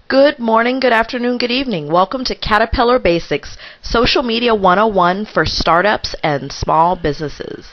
Good morning, good afternoon, good evening. Welcome to Caterpillar Basics, Social Media 101 for startups and small businesses.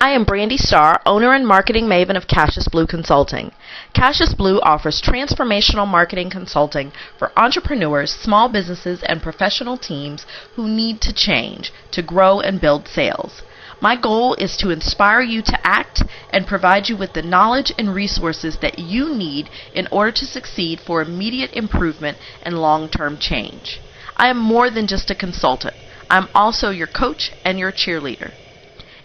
I am Brandi Starr, owner and marketing maven of Cassius Blue Consulting. Cassius Blue offers transformational marketing consulting for entrepreneurs, small businesses, and professional teams who need to change to grow and build sales. My goal is to inspire you to act and provide you with the knowledge and resources that you need in order to succeed for immediate improvement and long-term change. I am more than just a consultant. I'm also your coach and your cheerleader.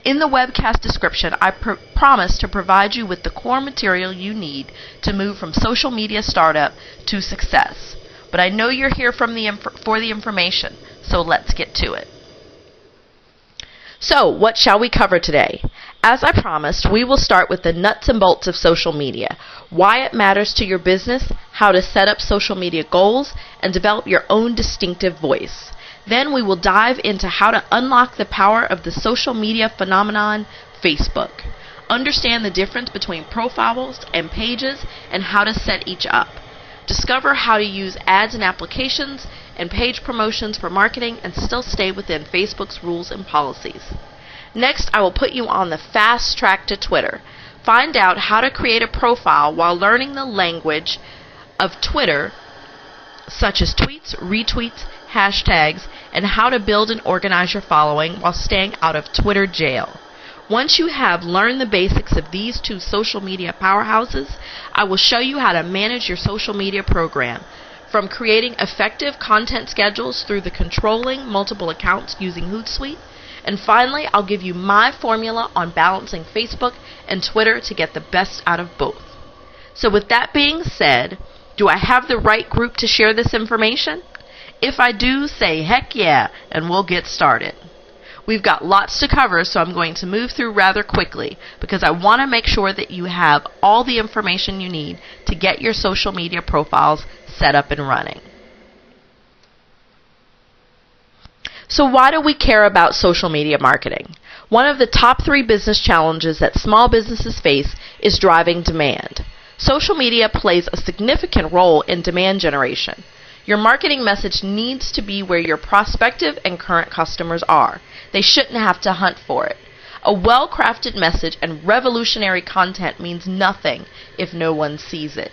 In the webcast description, I promise to provide you with the core material you need to move from social media startup to success. But I know you're here for the information, so let's get to it. So, what shall we cover today? As I promised, we will start with the nuts and bolts of social media, why it matters to your business, how to set up social media goals, and develop your own distinctive voice. Then we will dive into how to unlock the power of the social media phenomenon, Facebook. Understand the difference between profiles and pages and how to set each up. Discover how to use ads and applications and page promotions for marketing and still stay within Facebook's rules and policies. Next, I will put you on the fast track to Twitter. Find out how to create a profile while learning the language of Twitter, such as tweets, retweets, hashtags, and how to build and organize your following while staying out of Twitter jail. Once you have learned the basics of these two social media powerhouses, I will show you how to manage your social media program, from creating effective content schedules through the controlling multiple accounts using Hootsuite. And finally, I'll give you my formula on balancing Facebook and Twitter to get the best out of both. So with that being said, do I have the right group to share this information? If I do, say heck yeah, and we'll get started. We've got lots to cover, so I'm going to move through rather quickly because I want to make sure that you have all the information you need to get your social media profiles set up and running. So why do we care about social media marketing? One of the top 3 business challenges that small businesses face is driving demand. Social media plays a significant role in demand generation. Your marketing message needs to be where your prospective and current customers are. They shouldn't have to hunt for it. A well-crafted message and revolutionary content means nothing if no one sees it.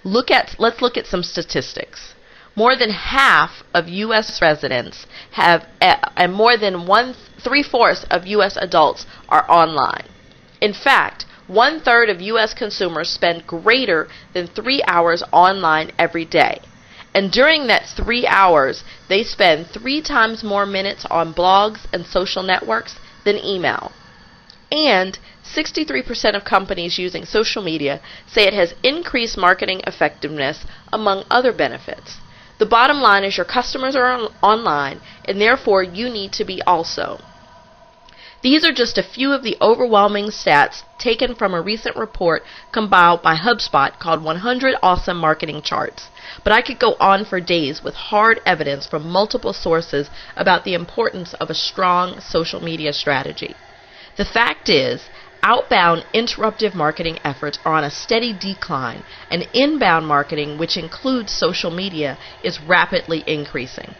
Let's look at some statistics. More than half of U.S. residents and more than 3/4 of U.S. adults are online. In fact, 1/3 of U.S. consumers spend greater than 3 hours online every day. And during that 3 hours, they spend 3 times more minutes on blogs and social networks than email. And 63% of companies using social media say it has increased marketing effectiveness, among other benefits. The bottom line is your customers are online, and therefore you need to be also. These are just a few of the overwhelming stats taken from a recent report compiled by HubSpot called 100 Awesome Marketing Charts. But I could go on for days with hard evidence from multiple sources about the importance of a strong social media strategy. The fact is, outbound interruptive marketing efforts are on a steady decline, and inbound marketing, which includes social media, is rapidly increasing.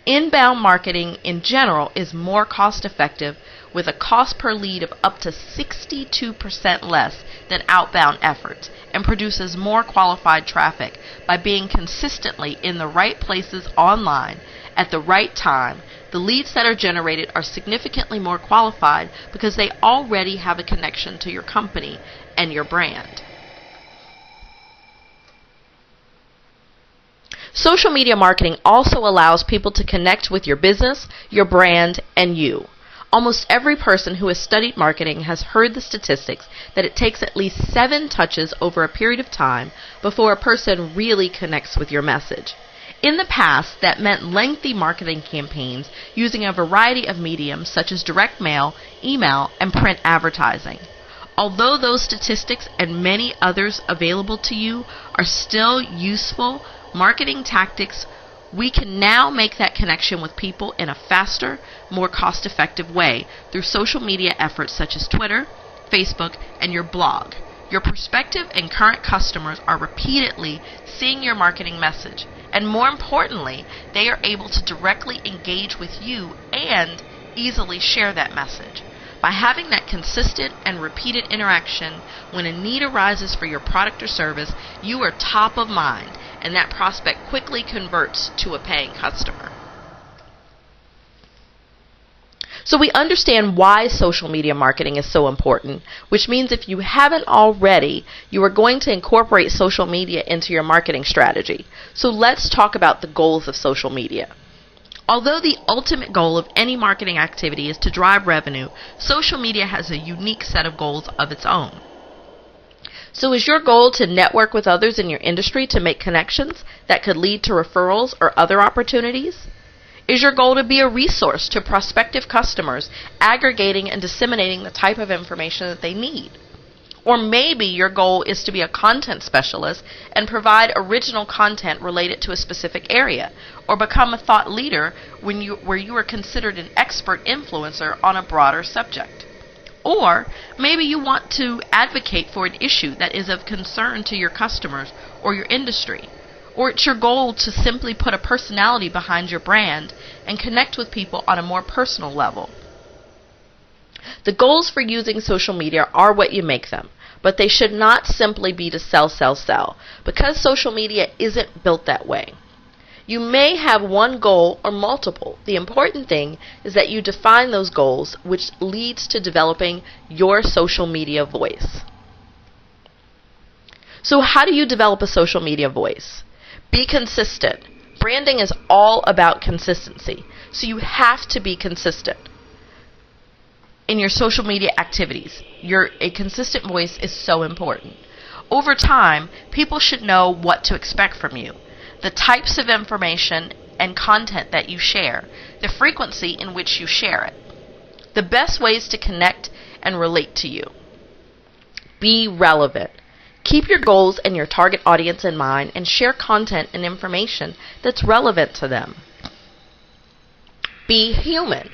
Inbound marketing in general is more cost effective, with a cost per lead of up to 62% less than outbound efforts, and produces more qualified traffic by being consistently in the right places online at the right time. The leads that are generated are significantly more qualified because they already have a connection to your company and your brand. Social media marketing also allows people to connect with your business, your brand, and you. Almost every person who has studied marketing has heard the statistics that it takes at least 7 touches over a period of time before a person really connects with your message. In the past, that meant lengthy marketing campaigns using a variety of mediums such as direct mail, email, and print advertising. Although those statistics and many others available to you are still useful marketing tactics, we can now make that connection with people in a faster, more cost-effective way through social media efforts such as Twitter, Facebook, and your blog. Your prospective and current customers are repeatedly seeing your marketing message, and more importantly, they are able to directly engage with you and easily share that message. By having that consistent and repeated interaction, when a need arises for your product or service, you are top of mind, and that prospect quickly converts to a paying customer. So we understand why social media marketing is so important, which means if you haven't already, you are going to incorporate social media into your marketing strategy. So let's talk about the goals of social media. Although the ultimate goal of any marketing activity is to drive revenue, social media has a unique set of goals of its own. So is your goal to network with others in your industry to make connections that could lead to referrals or other opportunities? Is your goal to be a resource to prospective customers, aggregating and disseminating the type of information that they need? Or maybe your goal is to be a content specialist and provide original content related to a specific area, or become a thought leader where you are considered an expert influencer on a broader subject. Or maybe you want to advocate for an issue that is of concern to your customers or your industry. Or it's your goal to simply put a personality behind your brand and connect with people on a more personal level. The goals for using social media are what you make them, but they should not simply be to sell, because social media isn't built that way. You may have one goal or multiple. The important thing is that you define those goals, which leads to developing your social media voice. So how do you develop a social media voice? Be consistent. Branding is all about consistency, so you have to be consistent in your social media activities. A consistent voice is so important. Over time, people should know what to expect from you, the types of information and content that you share, the frequency in which you share it, the best ways to connect and relate to you. Be relevant. Keep your goals and your target audience in mind and share content and information that's relevant to them. Be human.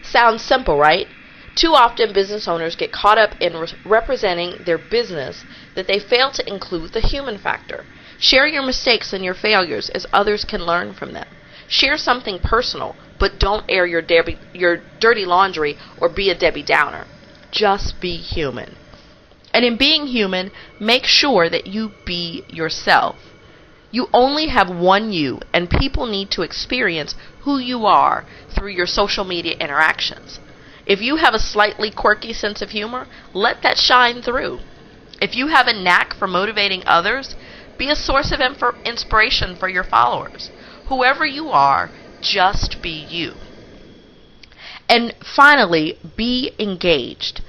Sounds simple, right? Too often business owners get caught up in representing their business that they fail to include the human factor. Share your mistakes and your failures as others can learn from them. Share something personal, but don't air your dirty laundry or be a Debbie Downer. Just be human. And in being human, make sure that you be yourself. You only have one you, and people need to experience who you are through your social media interactions. If you have a slightly quirky sense of humor, let that shine through. If you have a knack for motivating others, be a source of inspiration for your followers. Whoever you are, just be you. And finally, be engaged.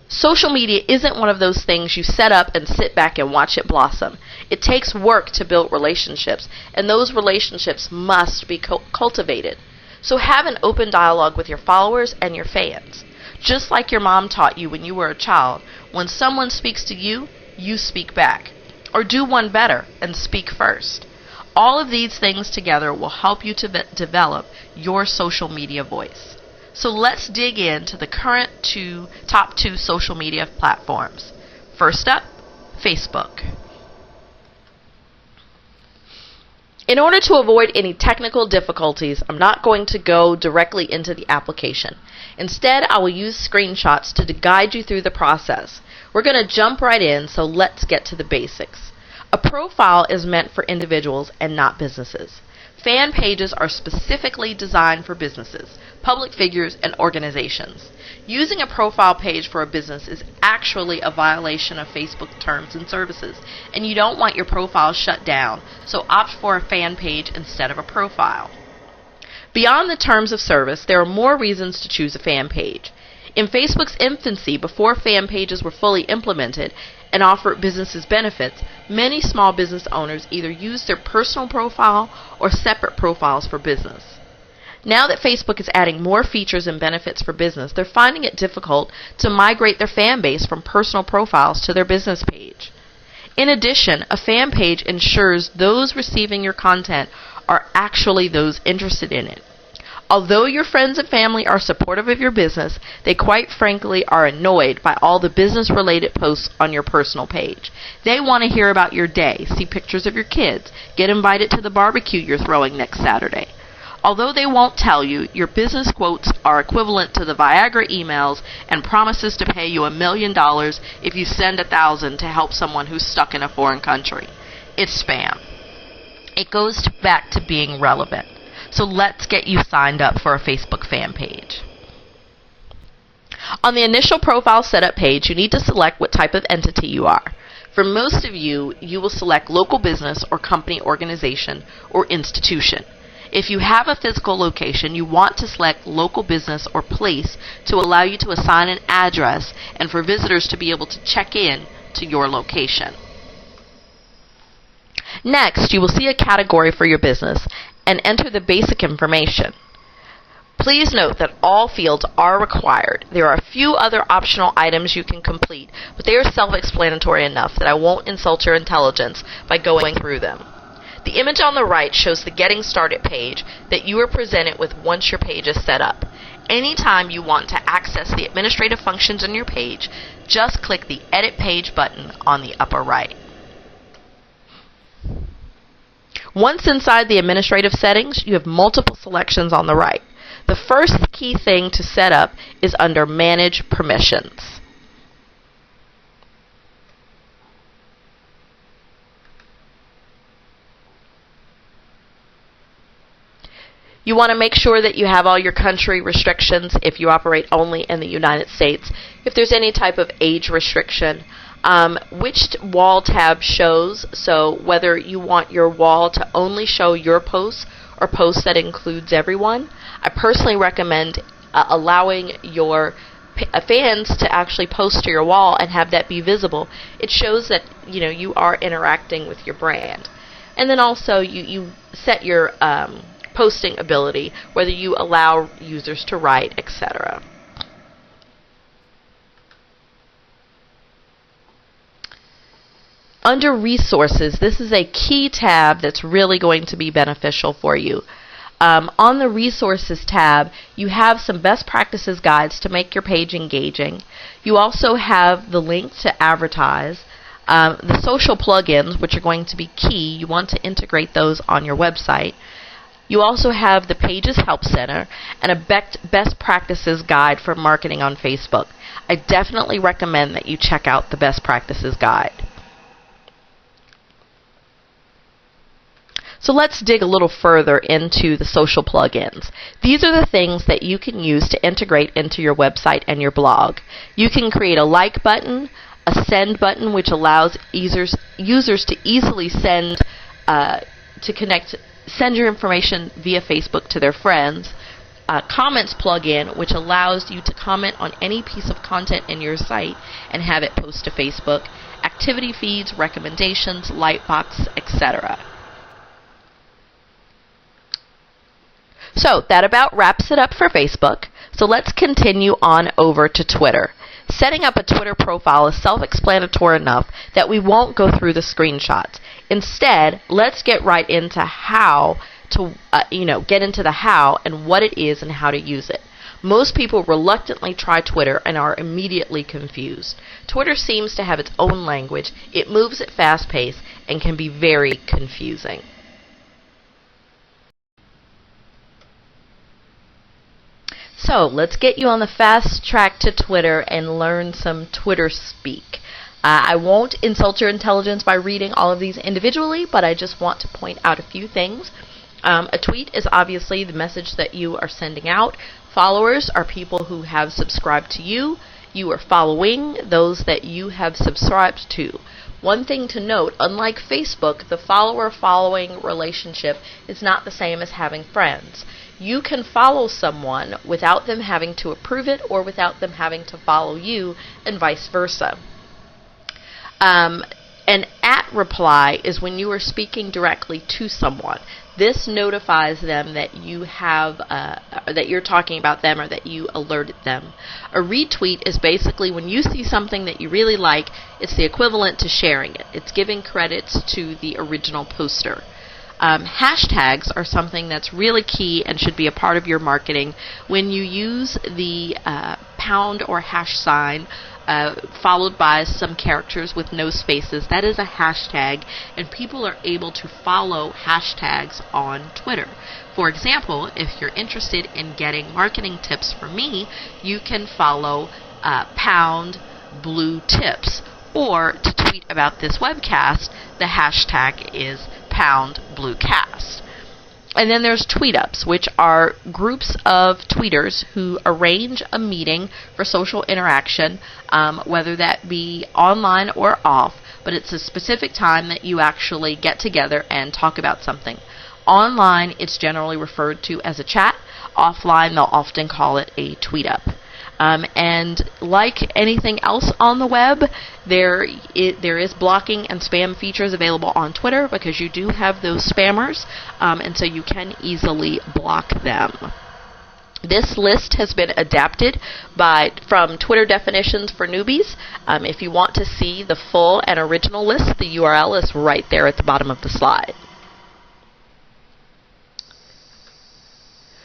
Social media isn't one of those things you set up and sit back and watch it blossom. It takes work to build relationships, and those relationships must be cultivated. So have an open dialogue with your followers and your fans. Just like your mom taught you when you were a child, when someone speaks to you, you speak back. Or do one better and speak first. All of these things together will help you to develop your social media voice. So let's dig into the current top two social media platforms. First up, Facebook. In order to avoid any technical difficulties, I'm not going to go directly into the application. Instead, I will use screenshots to guide you through the process. We're going to jump right in, so let's get to the basics. A profile is meant for individuals and not businesses. Fan pages are specifically designed for businesses, public figures, and organizations. Using a profile page for a business is actually a violation of Facebook terms and services, and you don't want your profile shut down, so opt for a fan page instead of a profile. Beyond the terms of service, there are more reasons to choose a fan page. In Facebook's infancy, before fan pages were fully implemented and offered businesses benefits, many small business owners either used their personal profile or separate profiles for business. Now that Facebook is adding more features and benefits for business, they're finding it difficult to migrate their fan base from personal profiles to their business page. In addition, a fan page ensures those receiving your content are actually those interested in it. Although your friends and family are supportive of your business, they quite frankly are annoyed by all the business-related posts on your personal page. They want to hear about your day, see pictures of your kids, get invited to the barbecue you're throwing next Saturday. Although they won't tell you, your business quotes are equivalent to the Viagra emails and promises to pay you $1 million if you send 1,000 to help someone who's stuck in a foreign country. It's spam. It goes back to being relevant. So let's get you signed up for a Facebook fan page. On the initial profile setup page, you need to select what type of entity you are. For most of you, you will select local business or company, organization, or institution. If you have a physical location, you want to select local business or place to allow you to assign an address and for visitors to be able to check in to your location. Next, you will see a category for your business and enter the basic information. Please note that all fields are required. There are a few other optional items you can complete, but they are self-explanatory enough that I won't insult your intelligence by going through them. The image on the right shows the Getting Started page that you are presented with once your page is set up. Anytime you want to access the administrative functions on your page, just click the Edit Page button on the upper right. Once inside the administrative settings, you have multiple selections on the right. The first key thing to set up is under Manage Permissions. You want to make sure that you have all your country restrictions if you operate only in the United States. If there's any type of age restriction, which wall tab shows, so whether you want your wall to only show your posts or posts that includes everyone. I personally recommend allowing your fans to actually post to your wall and have that be visible. It shows that you are interacting with your brand. And then also you set your posting ability, whether you allow users to write, etc. Under Resources, this is a key tab that's really going to be beneficial for you. On the Resources tab, you have some best practices guides to make your page engaging. You also have the link to advertise, the social plugins, which are going to be key. You want to integrate those on your website. You also have the Pages Help Center and a best practices guide for marketing on Facebook. I definitely recommend that you check out the best practices guide. So let's dig a little further into the social plugins. These are the things that you can use to integrate into your website and your blog. You can create a like button, a send button, which allows users to easily send your information via Facebook to their friends. Comments plugin, which allows you to comment on any piece of content in your site and have it post to Facebook. Activity feeds, recommendations, lightbox, etc. So that about wraps it up for Facebook. So let's continue on over to Twitter. Setting up a Twitter profile is self-explanatory enough that we won't go through the screenshots. Instead, let's get right into how to, get into the how and what it is and how to use it. Most people reluctantly try Twitter and are immediately confused. Twitter seems to have its own language. It moves at fast pace and can be very confusing. So let's get you on the fast track to Twitter and learn some Twitter speak. I won't insult your intelligence by reading all of these individually, but I just want to point out a few things. A tweet is obviously the message that you are sending out. Followers are people who have subscribed to you. You are following those that you have subscribed to. One thing to note, unlike Facebook, the follower-following relationship is not the same as having friends. You can follow someone without them having to approve it or without them having to follow you, and vice versa. An at reply is when you are speaking directly to someone. This notifies them that you have that you're talking about them or that you alerted them. A retweet is basically when you see something that you really like, it's the equivalent to sharing it. It's giving credits to the original poster. Hashtags are something that's really key and should be a part of your marketing. When you use the pound or hash sign followed by some characters with no spaces, that is a hashtag, and people are able to follow hashtags on Twitter. For example, if you're interested in getting marketing tips from me, you can follow pound blue tips, or to tweet about this webcast, the hashtag is pound bluecast. And then there's tweet-ups, which are groups of tweeters who arrange a meeting for social interaction, whether that be online or off, but it's a specific time that you actually get together and talk about something. Online, it's generally referred to as a chat. Offline, they'll often call it a tweet-up. And like anything else on the web, there is blocking and spam features available on Twitter, because you do have those spammers, and so you can easily block them. This list has been adapted from Twitter definitions for newbies. If you want to see the full and original list, the URL is right there at the bottom of the slide.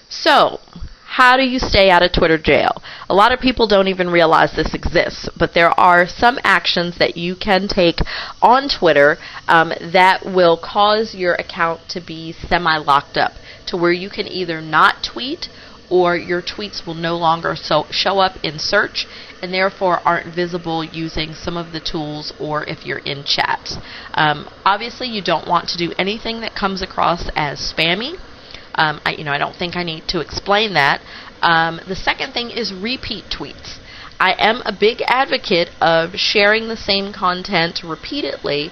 So, how do you stay out of Twitter jail? A lot of people don't even realize this exists, but there are some actions that you can take on Twitter that will cause your account to be semi-locked up, to where you can either not tweet, or your tweets will no longer show up in search, and therefore aren't visible using some of the tools, or if you're in chats. Obviously, you don't want to do anything that comes across as spammy. I don't think I need to explain that. The second thing is repeat tweets. I am a big advocate of sharing the same content repeatedly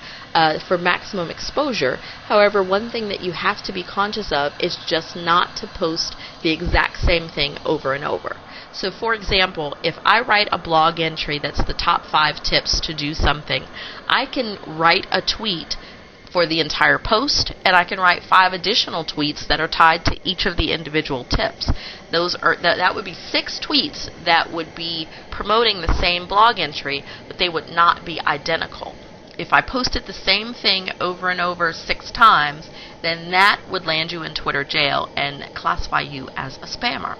for maximum exposure. However, one thing that you have to be conscious of is just not to post the exact same thing over and over. So, for example, if I write a blog entry that's the top 5 tips to do something, I can write a tweet for the entire post, and I can write 5 additional tweets that are tied to each of the individual tips. That would be 6 tweets that would be promoting the same blog entry, but they would not be identical. If I posted the same thing over and over 6 times, then that would land you in Twitter jail and classify you as a spammer.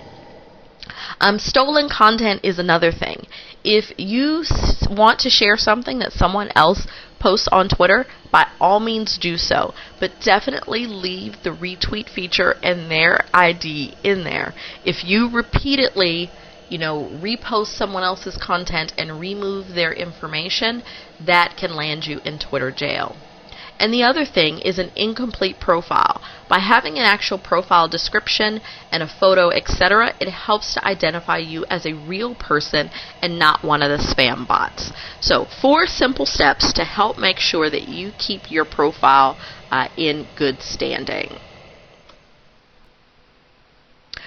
Stolen content is another thing. If you want to share something that someone else posts on Twitter, by all means do so, but definitely leave the retweet feature and their ID in there. If you repeatedly repost someone else's content and remove their information, that can land you in Twitter jail. And the other thing is an incomplete profile. By having an actual profile description and a photo, etc., it helps to identify you as a real person and not one of the spam bots. So, 4 simple steps to help make sure that you keep your profile in good standing.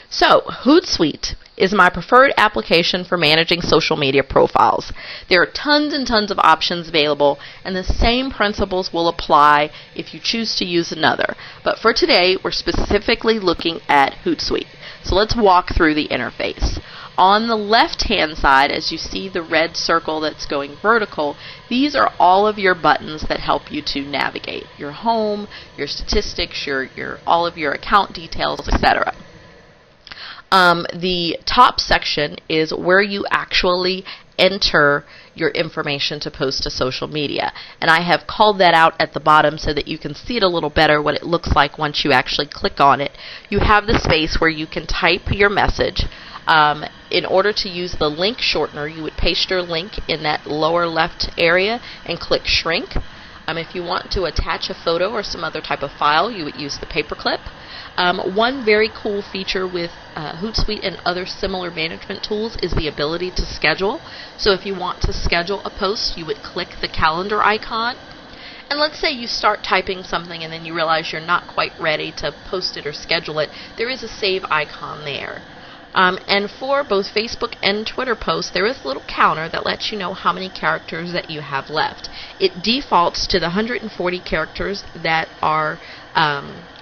So, Hootsuite is my preferred application for managing social media profiles. There are tons and tons of options available, and the same principles will apply if you choose to use another. But for today, we're specifically looking at Hootsuite. So let's walk through the interface. On the left-hand side, as you see the red circle that's going vertical, these are all of your buttons that help you to navigate. Your home, your statistics, all of your account details, etc. The top section is where you actually enter your information to post to social media. And I have called that out at the bottom so that you can see it a little better, what it looks like once you actually click on it. You have the space where you can type your message. In order to use the link shortener, you would paste your link in that lower left area and click shrink. If you want to attach a photo or some other type of file, you would use the paperclip. One very cool feature with Hootsuite and other similar management tools is the ability to schedule. So if you want to schedule a post, you would click the calendar icon. And let's say you start typing something and then you realize you're not quite ready to post it or schedule it. There is a save icon there. And for both Facebook and Twitter posts, there is a little counter that lets you know how many characters that you have left. It defaults to the 140 characters that are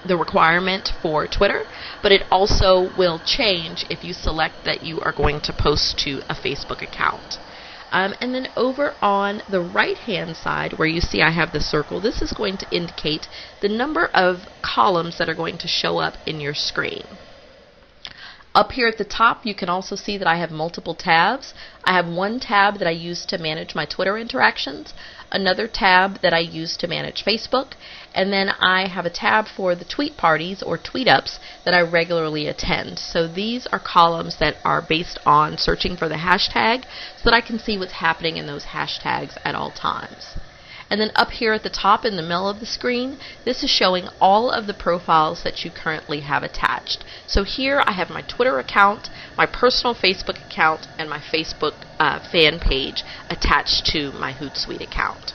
the requirement for Twitter, but it also will change if you select that you are going to post to a Facebook account. And then over on the right-hand side, where you see I have the circle, this is going to indicate the number of columns that are going to show up in your screen. Up here at the top, you can also see that I have multiple tabs. I have one tab that I use to manage my Twitter interactions, another tab that I use to manage Facebook, and then I have a tab for the tweet parties or tweet ups that I regularly attend. So these are columns that are based on searching for the hashtag so that I can see what's happening in those hashtags at all times. And then up here at the top in the middle of the screen, this is showing all of the profiles that you currently have attached. So here I have my Twitter account, my personal Facebook account, and my Facebook fan page attached to my Hootsuite account.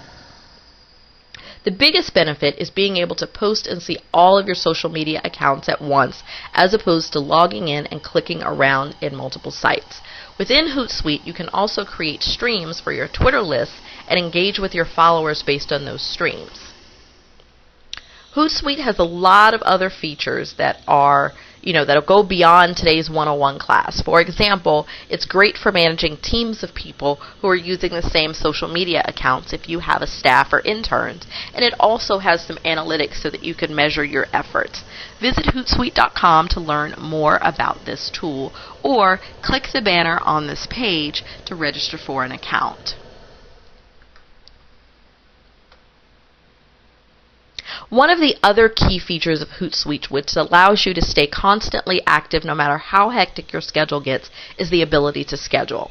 The biggest benefit is being able to post and see all of your social media accounts at once, as opposed to logging in and clicking around in multiple sites. Within Hootsuite, you can also create streams for your Twitter lists and engage with your followers based on those streams. Hootsuite has a lot of other features that are, that'll go beyond today's 101 class. For example, it's great for managing teams of people who are using the same social media accounts if you have a staff or interns. And it also has some analytics so that you can measure your efforts. Visit Hootsuite.com to learn more about this tool, or click the banner on this page to register for an account. One of the other key features of Hootsuite, which allows you to stay constantly active no matter how hectic your schedule gets, is the ability to schedule.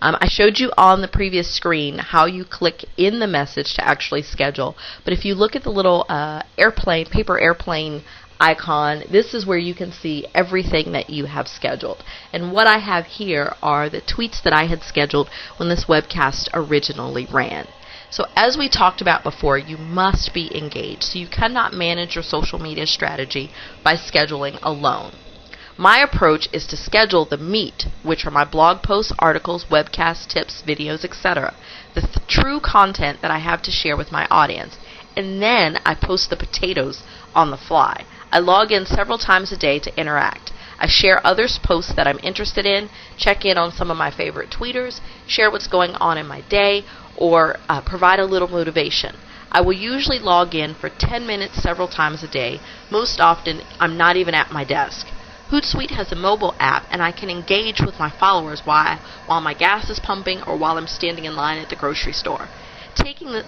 I showed you on the previous screen how you click in the message to actually schedule, but if you look at the little paper airplane icon, this is where you can see everything that you have scheduled. And what I have here are the tweets that I had scheduled when this webcast originally ran. So as we talked about before, you must be engaged. So you cannot manage your social media strategy by scheduling alone. My approach is to schedule the meat, which are my blog posts, articles, webcasts, tips, videos, etc. The true content that I have to share with my audience. And then I post the potatoes on the fly. I log in several times a day to interact. I share others' posts that I'm interested in, check in on some of my favorite tweeters, share what's going on in my day, or provide a little motivation. I will usually log in for 10 minutes several times a day. Most often, I'm not even at my desk. Hootsuite has a mobile app, and I can engage with my followers while my gas is pumping or while I'm standing in line at the grocery store. Taking this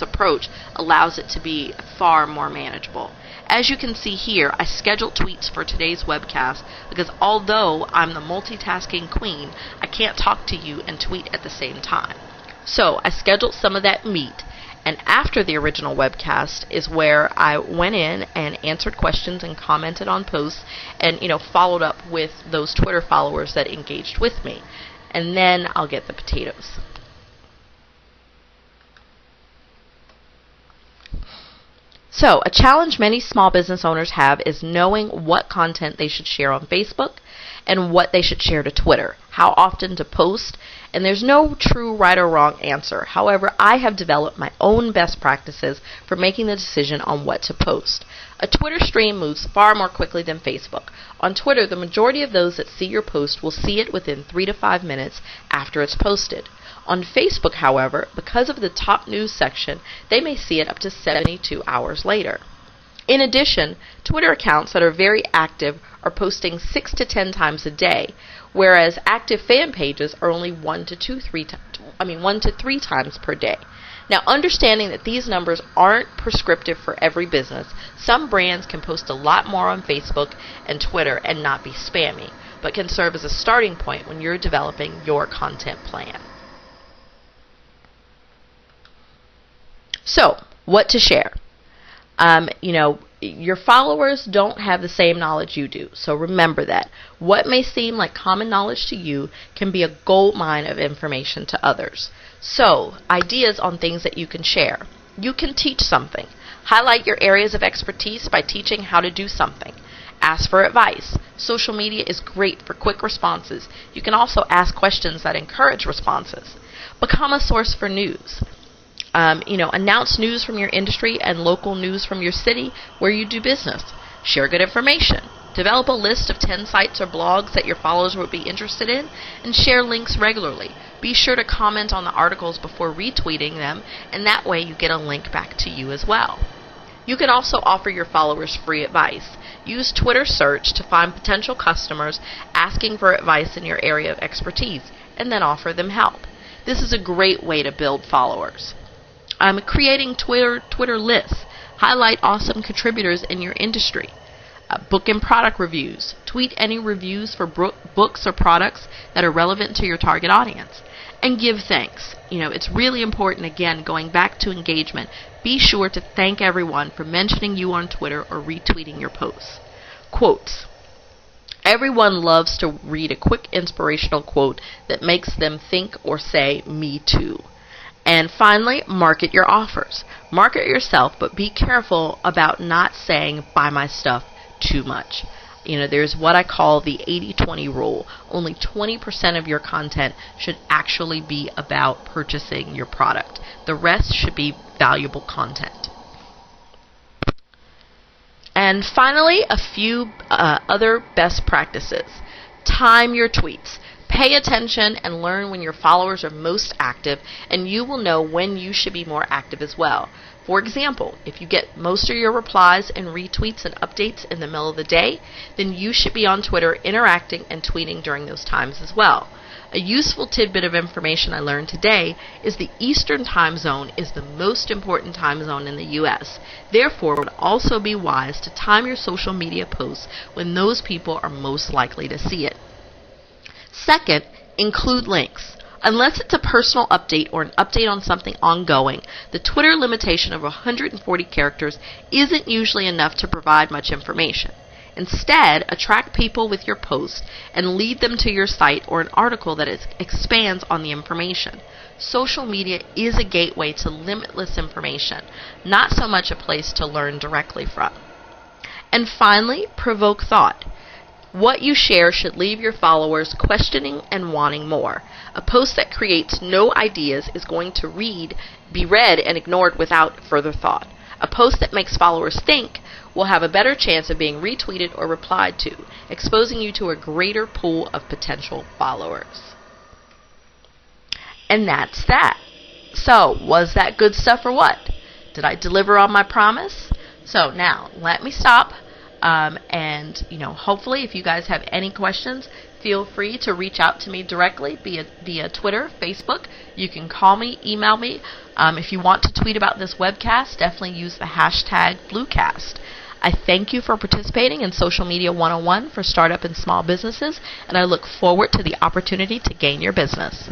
approach allows it to be far more manageable. As you can see here, I scheduled tweets for today's webcast because although I'm the multitasking queen, I can't talk to you and tweet at the same time. So I scheduled some of that meat, and after the original webcast is where I went in and answered questions and commented on posts and followed up with those Twitter followers that engaged with me. And then I'll get the potatoes. So, a challenge many small business owners have is knowing what content they should share on Facebook and what they should share to Twitter, how often to post, and there's no true right or wrong answer. However, I have developed my own best practices for making the decision on what to post. A Twitter stream moves far more quickly than Facebook. On Twitter, the majority of those that see your post will see it within 3 to 5 minutes after it's posted. On Facebook, however, because of the top news section, they may see it up to 72 hours later. In addition, Twitter accounts that are very active are posting 6 to 10 times a day, whereas active fan pages are only 1 to 3 times per day. Now, understanding that these numbers aren't prescriptive for every business, some brands can post a lot more on Facebook and Twitter and not be spammy, but can serve as a starting point when you're developing your content plan. So, what to share? Your followers don't have the same knowledge you do, so remember that. What may seem like common knowledge to you can be a gold mine of information to others. So, ideas on things that you can share. You can teach something. Highlight your areas of expertise by teaching how to do something. Ask for advice. Social media is great for quick responses. You can also ask questions that encourage responses. Become a source for news. Announce news from your industry and local news from your city where you do business. Share good information. Develop a list of 10 sites or blogs that your followers would be interested in and share links regularly. Be sure to comment on the articles before retweeting them, and that way you get a link back to you as well. You can also offer your followers free advice. Use Twitter search to find potential customers asking for advice in your area of expertise, and then offer them help. This is a great way to build followers. Creating Twitter lists. Highlight awesome contributors in your industry. Book and product reviews. Tweet any reviews for books or products that are relevant to your target audience. And give thanks. It's really important, again, going back to engagement. Be sure to thank everyone for mentioning you on Twitter or retweeting your posts. Quotes. Everyone loves to read a quick inspirational quote that makes them think or say, "Me too." And finally, market your offers. Market yourself, but be careful about not saying, "Buy my stuff," too much. There's what I call the 80-20 rule. Only 20% of your content should actually be about purchasing your product. The rest should be valuable content. And finally, a few other best practices. Time your tweets. Pay attention and learn when your followers are most active, and you will know when you should be more active as well. For example, if you get most of your replies and retweets and updates in the middle of the day, then you should be on Twitter interacting and tweeting during those times as well. A useful tidbit of information I learned today is the Eastern time zone is the most important time zone in the U.S. Therefore, it would also be wise to time your social media posts when those people are most likely to see it. Second, include links. Unless it's a personal update or an update on something ongoing, the Twitter limitation of 140 characters isn't usually enough to provide much information. Instead, attract people with your post and lead them to your site or an article that expands on the information. Social media is a gateway to limitless information, not so much a place to learn directly from. And finally, provoke thought. What you share should leave your followers questioning and wanting more. A post that creates no ideas is going to be read and ignored without further thought. A post that makes followers think will have a better chance of being retweeted or replied to, exposing you to a greater pool of potential followers. And that's that. So, was that good stuff or what? Did I deliver on my promise? So now, let me stop. Hopefully if you guys have any questions, feel free to reach out to me directly via Twitter, Facebook. You can call me, email me. If you want to tweet about this webcast, definitely use the hashtag Bluecast. I thank you for participating in Social Media 101 for startup and small businesses, and I look forward to the opportunity to gain your business.